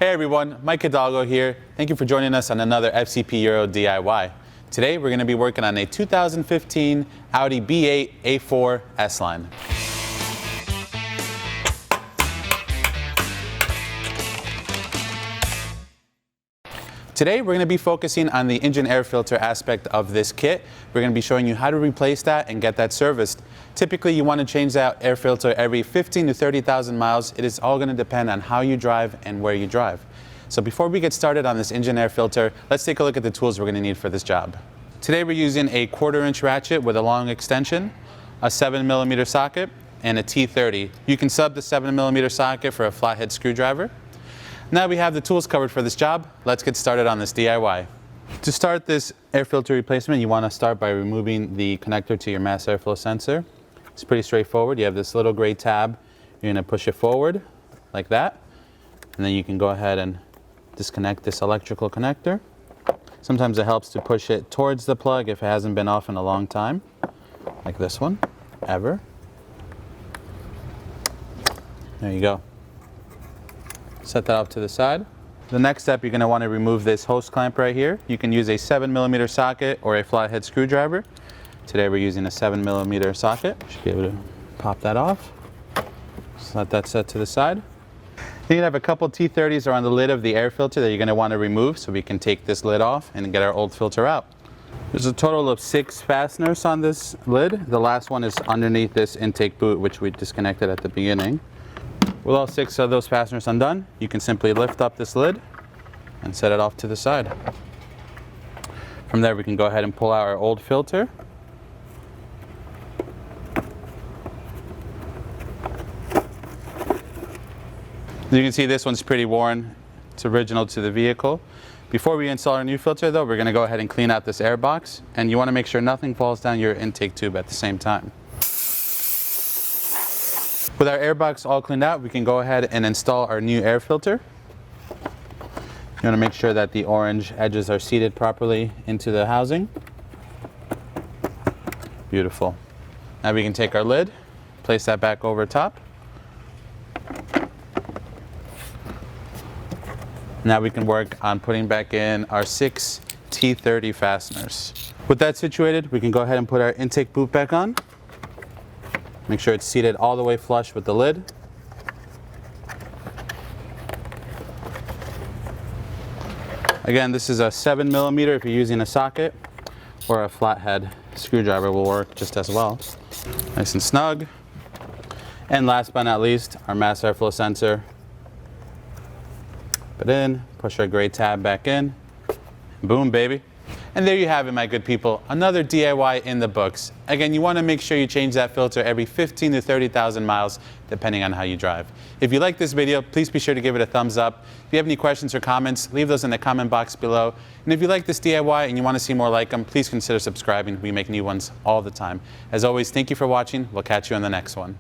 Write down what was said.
Hey everyone, Mike Hidalgo here. Thank you for joining us on another FCP Euro DIY. Today we're going to be working on a 2015 Audi B8 A4 S-Line. Today we're going to be focusing on the engine air filter aspect of this kit. We're going to be showing you how to replace that and get that serviced. Typically you want to change that air filter every 15 to 30,000 miles. It is all going to depend on how you drive and where you drive. So before we get started on this engine air filter, let's take a look at the tools we're going to need for this job. Today we're using a 1/4 inch ratchet with a long extension, a 7mm socket, and a T30. You can sub the 7mm socket for a flathead screwdriver. Now we have the tools covered for this job, let's get started on this DIY. To start this air filter replacement, you want to start by removing the connector to your mass airflow sensor. It's pretty straightforward. You have this little gray tab. You're going to push it forward like that, and then you can go ahead and disconnect this electrical connector. Sometimes it helps to push it towards the plug if it hasn't been off in a long time, like this one, ever. There you go. Set that off to the side. The next step, you're going to want to remove this hose clamp right here. You can use a 7mm socket or a flathead screwdriver. Today we're using a 7mm socket. Should be able to pop that off. Just let that set to the side. Then you have a couple T30s around the lid of the air filter that you're going to want to remove so we can take this lid off and get our old filter out. There's a total of 6 fasteners on this lid. The last one is underneath this intake boot, which we disconnected at the beginning. With all 6 of those fasteners undone, you can simply lift up this lid and set it off to the side. From there we can go ahead and pull out our old filter. As you can see, this one's pretty worn. It's original to the vehicle. Before we install our new filter though, we're going to go ahead and clean out this air box, and you want to make sure nothing falls down your intake tube at the same time. With our air box all cleaned out, we can go ahead and install our new air filter. You want to make sure that the orange edges are seated properly into the housing. Beautiful. Now we can take our lid, place that back over top. Now we can work on putting back in our 6 T30 fasteners. With that situated, we can go ahead and put our intake boot back on. Make sure it's seated all the way flush with the lid. Again, this is a 7mm if you're using a socket, or a flathead screwdriver will work just as well. Nice and snug. And last but not least, our mass airflow sensor. Put in, push our gray tab back in. Boom, baby. And there you have it, my good people, another DIY in the books. Again, you want to make sure you change that filter every 15 to 30,000 miles, depending on how you drive. If you like this video, please be sure to give it a thumbs up. If you have any questions or comments, leave those in the comment box below. And if you like this DIY and you want to see more like them, please consider subscribing. We make new ones all the time. As always, thank you for watching. We'll catch you on the next one.